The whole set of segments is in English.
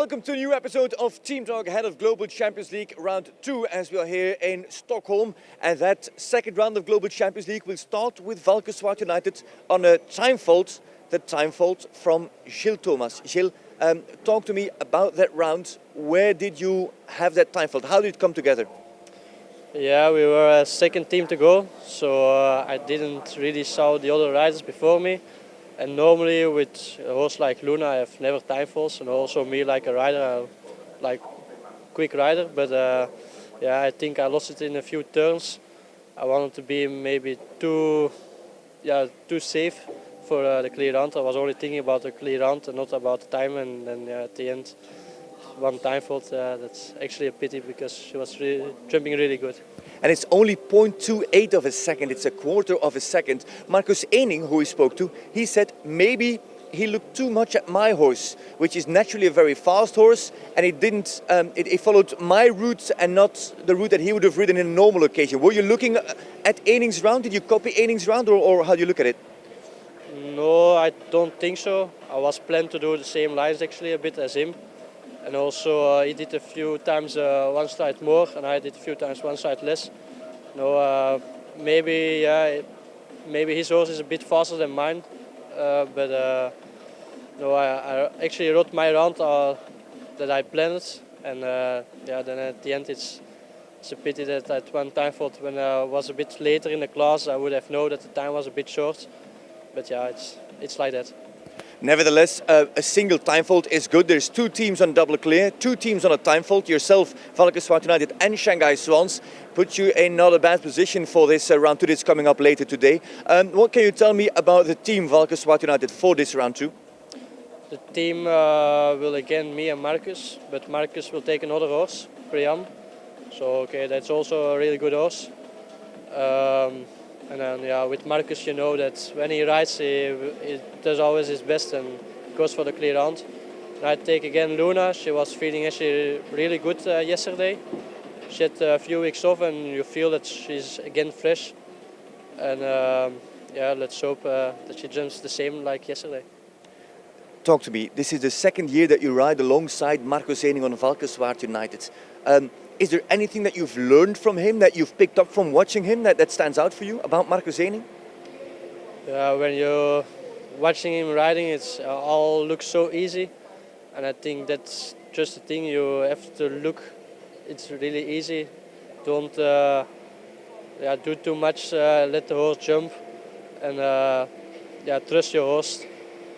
Welcome to a new episode of Team Talk ahead of Global Champions League Round 2 as we are here in Stockholm. And that second round of Global Champions League will start with Valkenswaard United on a time fault. The time fault from Gilles Thomas. Gilles, talk to me about that round. Where did you have that time fault? How did it come together? Yeah, we were a second team to go, so I didn't really saw the other riders before me. And normally with a horse like Luna, I have never time faults, and also me like a rider, like quick rider. But yeah, I think I lost it in a few turns. I wanted to be maybe too safe for the clear round. I was only thinking about the clear round and not about the time. And then at the end, one time fault. That's actually a pity because she was jumping really good. And it's only 0.28 of a second, it's a quarter of a second. Marcus Ening, who we spoke to, he said maybe he looked too much at my horse, which is naturally a very fast horse, and it didn't. It followed my route and not the route that he would have ridden in a normal occasion. Were you looking at Ening's round? Did you copy Ening's round, or how do you look at it? No, I don't think so. I was planned to do the same lines actually a bit as him. And also he did a few times one side more, and I did a few times one side less. No, maybe his horse is a bit faster than mine, but no, I actually rode my round that I planned, and then at the end it's a pity that at one time fault when I was a bit later in the class I would have known that the time was a bit short. But yeah, it's like that. Nevertheless, a single time fault is good. There's two teams on double clear, two teams on a time fault. Yourself, Valkenswaard United and Shanghai Swans put you in not a bad position for this round 2 that's coming up later today. What can you tell me about the team Valkenswaard United for this round 2? The team will again me and Marcus, but Marcus will take another horse, Priam. So okay, that's also a really good horse. And then with Marcus, you know that when he rides, he does always his best and goes for the clear round. And I take again Luna. She was feeling actually really good yesterday. She had a few weeks off, and you feel that she's again fresh. And let's hope that she jumps the same like yesterday. Talk to me. This is the second year that you ride alongside Marcus Ening on Valkenswaard United. Is there anything that you've learned from him, that you've picked up from watching him, that stands out for you about Marcus Ening? Yeah, when you're watching him riding, it's all looks so easy. And I think that's just the thing, you have to look, it's really easy. Don't do too much, let the horse jump. And trust your horse.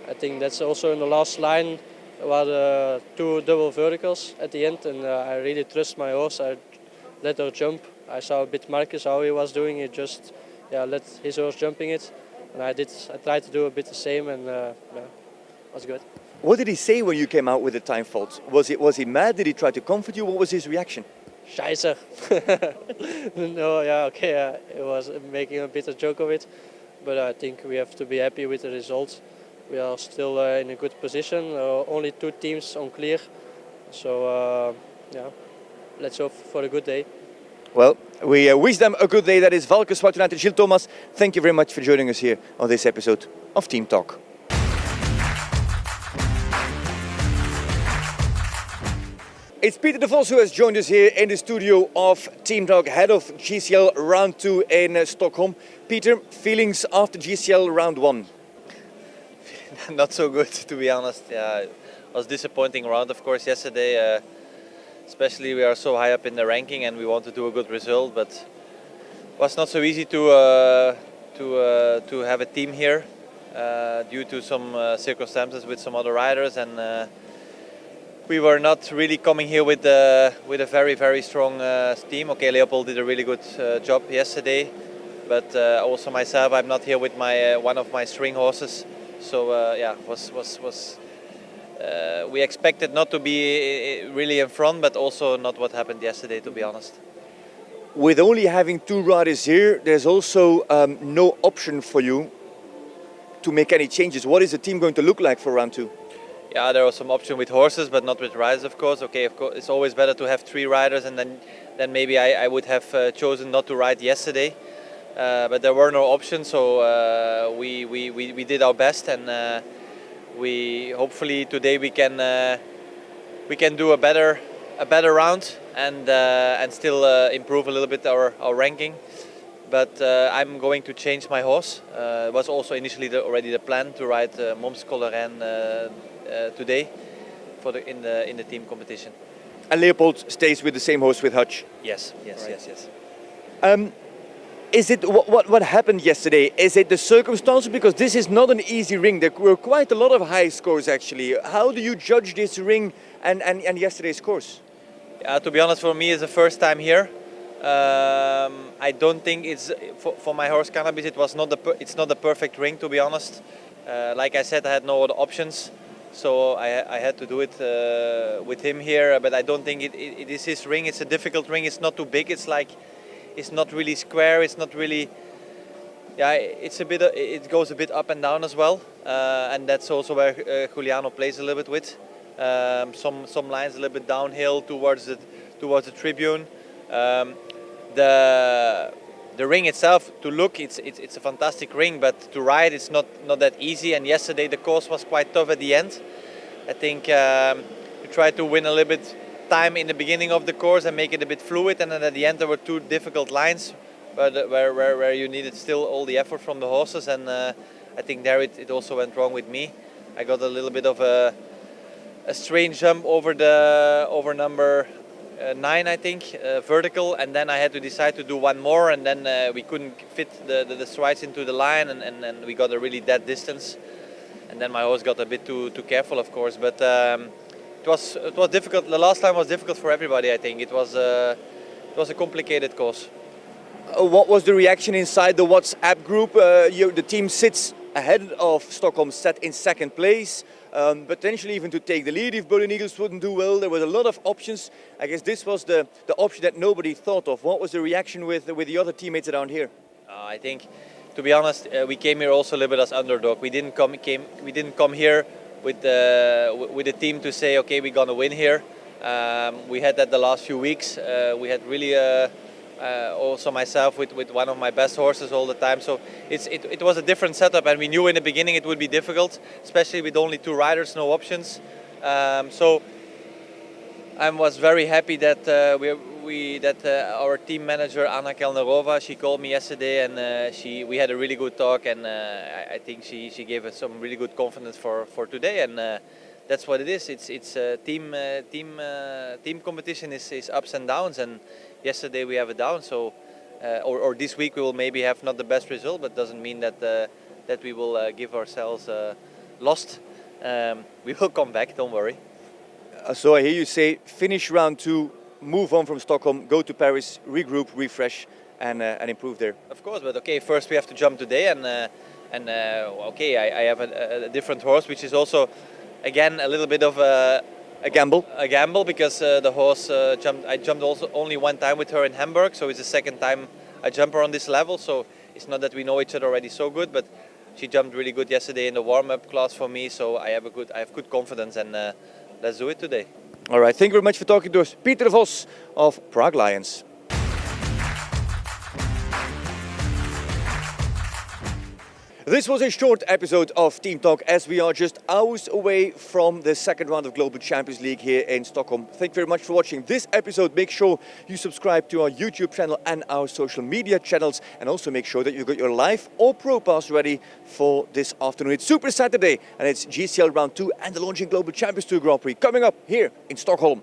I think that's also in the last line. There were two double verticals at the end, and I really trust my horse. I let her jump. I saw a bit Marcus how he was doing it, just let his horse jumping it, and I tried to do a bit the same, and was good. What did he say when you came out with the time fault? Was he mad? Did he try to comfort you? What was his reaction? Scheiße. No, it was making a bit of joke of it, but I think we have to be happy with the results. We are still in a good position, only two teams on clear. So, let's hope for a good day. Well, we wish them a good day. That is Valkenswaard United. Gilles Thomas, thank you very much for joining us here on this episode of Team Talk. It's Peter de Vos who has joined us here in the studio of Team Talk, head of GCL Round 2 in Stockholm. Peter, feelings after GCL Round 1? Not so good, to be honest. Yeah, it was a disappointing round, of course, yesterday. Especially we are so high up in the ranking and we want to do a good result, but it was not so easy to have a team here due to some circumstances with some other riders, and we were not really coming here with a very, very strong team. Okay, Leopold did a really good job yesterday, but also myself, I'm not here with my one of my string horses. So we expected not to be really in front, but also not what happened yesterday, to be honest. With only having two riders here, there's also no option for you to make any changes. What is the team going to look like for round 2? Yeah, there was some option with horses, but not with riders, of course. Okay, of course, it's always better to have 3 riders, and then maybe I would have chosen not to ride yesterday. But there were no options, so we did our best, and we hopefully today we can we can do a better round and still improve a little bit our ranking. But I'm going to change my horse. It was also initially already the plan to ride Moms Coleren today in the team competition. And Leopold stays with the same horse with Hutch. Yes. Is it what happened yesterday? Is it the circumstances? Because this is not an easy ring. There were quite a lot of high scores actually. How do you judge this ring and yesterday's scores? To be honest, for me, it's the first time here. I don't think it's for my horse Cannabis. It's not the perfect ring, to be honest. Like I said, I had no other options, so I had to do it with him here. But I don't think it is his ring. It's a difficult ring. It's not too big. It's not really square. It's not really. Yeah, it goes a bit up and down as well, and that's also where Giuliano plays a little bit with. Some lines a little bit downhill towards the tribune. The ring itself, to look, it's a fantastic ring, but to ride it's not that easy. And yesterday the course was quite tough at the end. I think we tried to win a little bit time in the beginning of the course and make it a bit fluid, and then at the end there were two difficult lines where you needed still all the effort from the horses, and I think there it also went wrong with me. I got a little bit of a strange jump over number 9, I think, vertical, and then I had to decide to do one more, and then we couldn't fit the strides into the line, and we got a really dead distance, and then my horse got a bit too careful, of course, but it was difficult. The last time was difficult for everybody. I think it was a complicated course. What was the reaction inside the WhatsApp group? The team sits ahead of Stockholm, set in second place. Potentially even to take the lead if Berlin Eagles wouldn't do well. There was a lot of options. I guess this was the option that nobody thought of. What was the reaction with the other teammates around here? I think, to be honest, we came here also a little bit as underdog. We didn't come here with the team to say, okay, we're gonna win here. We had that the last few weeks. We had really also myself with one of my best horses all the time. So it was a different setup, and we knew in the beginning it would be difficult, especially with only 2 riders, no options. So I was very happy that our team manager Anna Kelnerova, she called me yesterday, and we had a really good talk, and I think she gave us some really good confidence for today, and that's what it is. It's team competition is ups and downs, and yesterday we have a down, so or this week we will maybe have not the best result, but doesn't mean that we will give ourselves lost. We will come back, don't worry. So I hear you say finish round 2, move on from Stockholm, go to Paris, regroup, refresh, and improve there. Of course, but okay, first we have to jump today, and okay, I have a different horse, which is also again a little bit of a gamble. A gamble, because the horse I jumped also only one time with her in Hamburg, so it's the second time I jump her on this level. So it's not that we know each other already so good, but she jumped really good yesterday in the warm-up class for me. So I have good confidence, and let's do it today. All right, thank you very much for talking to us, Peter Vos of Prague Lions. This was a short episode of Team Talk, as we are just hours away from the second round of Global Champions League here in Stockholm. Thank you very much for watching this episode. Make sure you subscribe to our YouTube channel and our social media channels, and also make sure that you got your live or pro pass ready for this afternoon. It's Super Saturday, and it's GCL Round 2 and the launching Global Champions Tour Grand Prix coming up here in Stockholm.